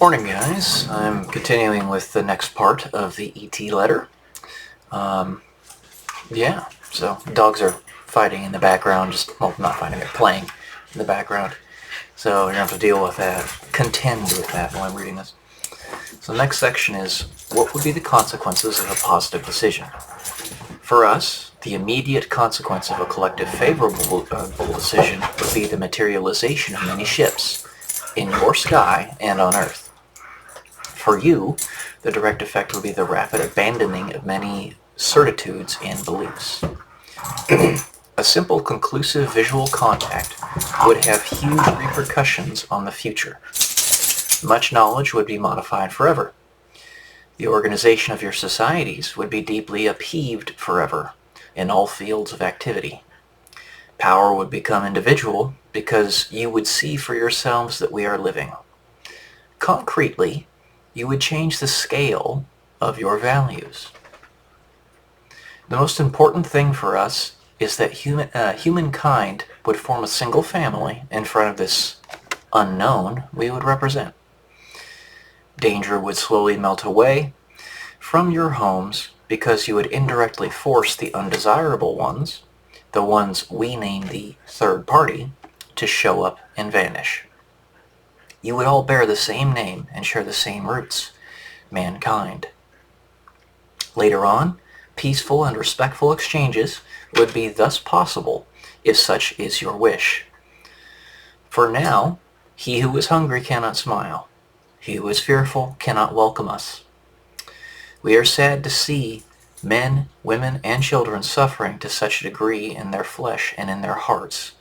Morning, guys. I'm continuing with the next part of the ET letter. So dogs are fighting in the background, not fighting, they're playing in the background. So you're going to have to deal with that, contend with that while I'm reading this. So the next section is, what would be the consequences of a positive decision? For us, the immediate consequence of a collective favorable decision would be the materialization of many ships in your sky and on Earth. For you, the direct effect would be the rapid abandoning of many certitudes and beliefs. A simple conclusive visual contact would have huge repercussions on the future. Much knowledge would be modified forever. The organization of your societies would be deeply upheaved forever in all fields of activity. Power would become individual because you would see for yourselves that we are living. Concretely, you would change the scale of your values. The most important thing for us is that humankind would form a single family in front of this unknown we would represent. Danger would slowly melt away from your homes because you would indirectly force the undesirable ones, the ones we name the third party, to show up and vanish. You would all bear the same name and share the same roots, mankind. Later on, peaceful and respectful exchanges would be thus possible if such is your wish. For now, he who is hungry cannot smile. He who is fearful cannot welcome us. We are sad to see men, women, and children suffering to such a degree in their flesh and in their hearts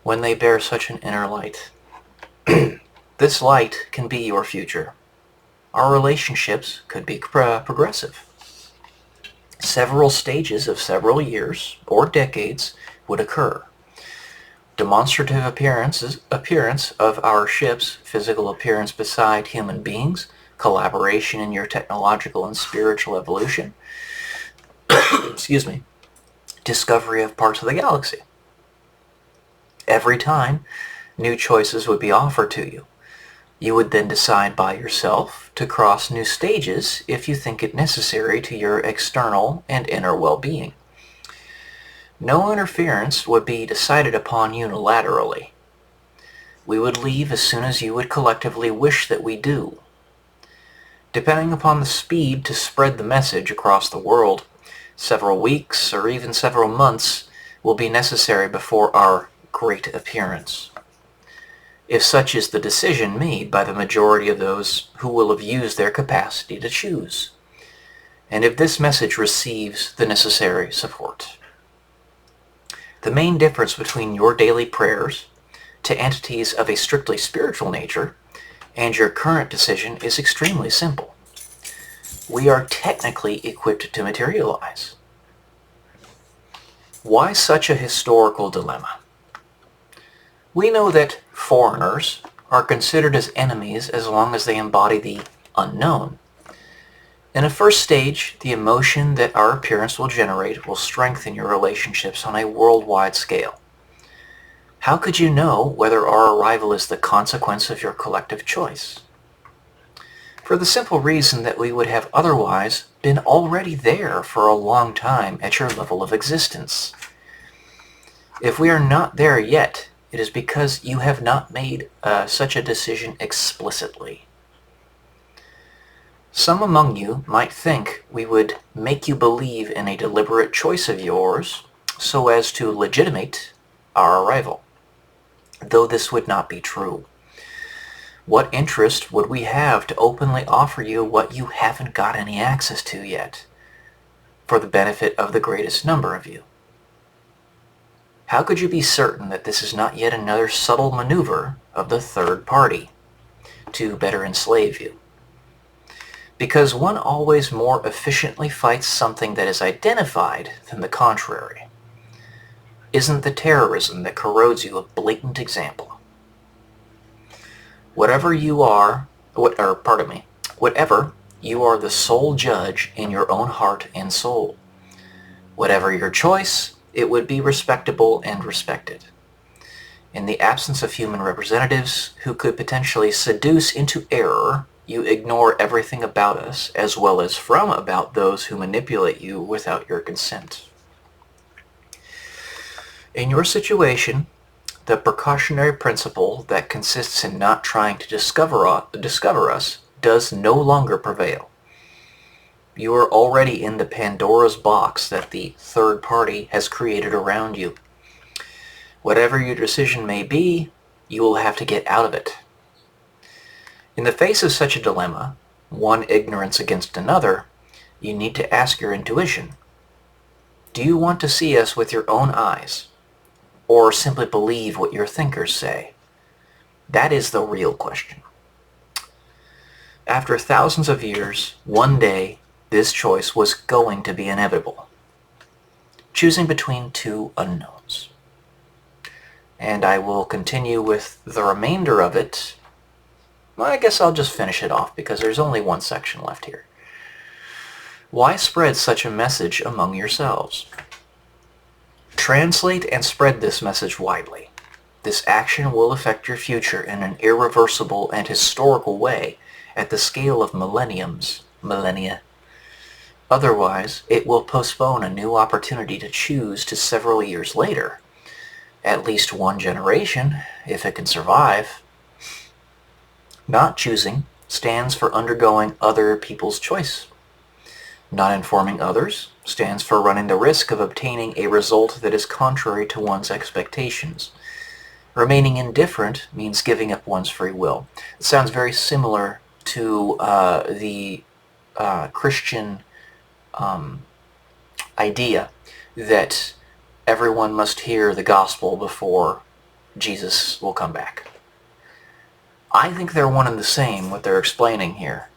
when they bear such an inner light. This light can be your future. Our relationships could be progressive. Several stages of several years or decades would occur. Demonstrative appearance of our ships, physical appearance beside human beings, collaboration in your technological and spiritual evolution, discovery of parts of the galaxy. Every time, new choices would be offered to you. You would then decide by yourself to cross new stages if you think it necessary to your external and inner well-being. No interference would be decided upon unilaterally. We would leave as soon as you would collectively wish that we do. Depending upon the speed to spread the message across the world, several weeks or even several months will be necessary before our great appearance, if such is the decision made by the majority of those who will have used their capacity to choose, and if this message receives the necessary support. The main difference between your daily prayers to entities of a strictly spiritual nature and your current decision is extremely simple. We are technically equipped to materialize. Why such a historical dilemma? We know that foreigners are considered as enemies as long as they embody the unknown. In a first stage, the emotion that our appearance will generate will strengthen your relationships on a worldwide scale. How could you know whether our arrival is the consequence of your collective choice? For the simple reason that we would have otherwise been already there for a long time at your level of existence. If we are not there yet, it is because you have not made such a decision explicitly. Some among you might think we would make you believe in a deliberate choice of yours so as to legitimate our arrival, though this would not be true. What interest would we have to openly offer you what you haven't got any access to yet, for the benefit of the greatest number of you? How could you be certain that this is not yet another subtle maneuver of the third party to better enslave you? Because one always more efficiently fights something that is identified than the contrary. Isn't the terrorism that corrodes you a blatant example? Whatever you are the sole judge in your own heart and soul. Whatever your choice, it would be respectable and respected. In the absence of human representatives who could potentially seduce into error, you ignore everything about us, as well as from about those who manipulate you without your consent. In your situation, the precautionary principle that consists in not trying to discover us does no longer prevail. You are already in the Pandora's box that the third party has created around you. Whatever your decision may be, you will have to get out of it. In the face of such a dilemma, one ignorance against another, you need to ask your intuition. Do you want to see us with your own eyes, or simply believe what your thinkers say? That is the real question. After thousands of years, one day, this choice was going to be inevitable. Choosing between two unknowns. And I will continue with the remainder of it. Well, I guess I'll just finish it off because there's only one section left here. Why spread such a message among yourselves? Translate and spread this message widely. This action will affect your future in an irreversible and historical way at the scale of millennia. Otherwise, it will postpone a new opportunity to choose to several years later. At least one generation, if it can survive. Not choosing stands for undergoing other people's choice. Not informing others stands for running the risk of obtaining a result that is contrary to one's expectations. Remaining indifferent means giving up one's free will. It sounds very similar to the Christian idea that everyone must hear the gospel before Jesus will come back. I think they're one and the same, what they're explaining here.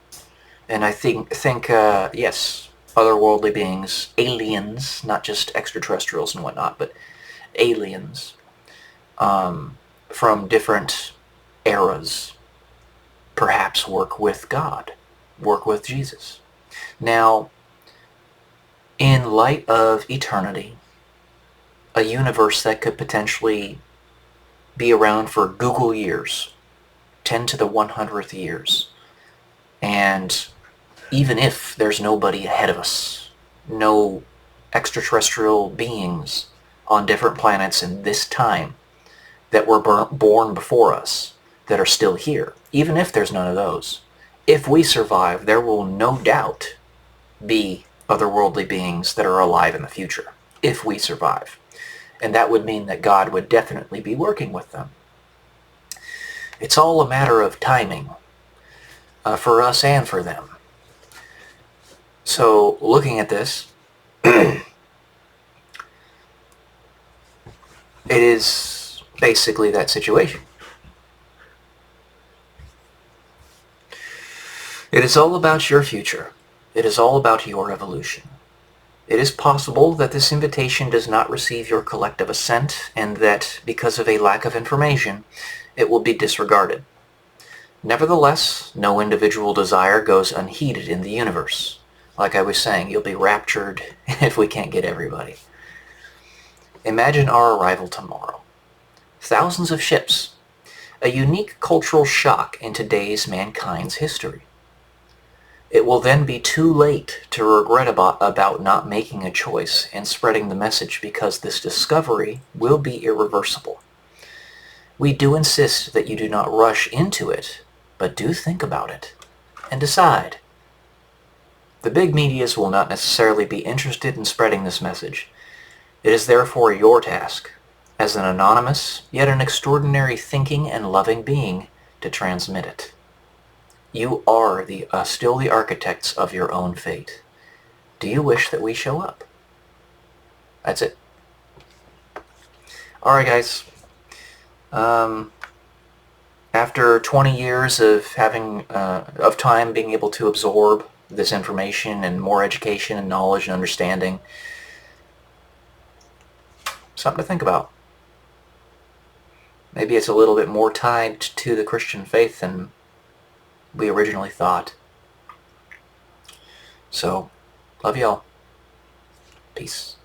And I think yes, otherworldly beings, aliens, not just extraterrestrials and whatnot, but aliens from different eras perhaps work with God, work with Jesus. Now, in light of eternity, a universe that could potentially be around for Google years, 10 to the 100th years, and even if there's nobody ahead of us, no extraterrestrial beings on different planets in this time that were born before us that are still here, even if there's none of those, if we survive, there will no doubt be otherworldly beings that are alive in the future, if we survive. And that would mean that God would definitely be working with them. It's all a matter of timing for us and for them. So, looking at this, it is basically that situation. It is all about your future. It is all about your evolution. It is possible that this invitation does not receive your collective assent, and that, because of a lack of information, it will be disregarded. Nevertheless, no individual desire goes unheeded in the universe. Like I was saying, you'll be raptured if we can't get everybody. Imagine our arrival tomorrow. Thousands of ships. A unique cultural shock in today's mankind's history. It will then be too late to regret about not making a choice and spreading the message, because this discovery will be irreversible. We do insist that you do not rush into it, but do think about it and decide. The big medias will not necessarily be interested in spreading this message. It is therefore your task, as an anonymous yet an extraordinary thinking and loving being, to transmit it. You are still the architects of your own fate. Do you wish that we show up? That's it. Alright guys. After 20 years of of time being able to absorb this information and more education and knowledge and understanding, something to think about. Maybe it's a little bit more tied to the Christian faith than we originally thought. So, love y'all. Peace.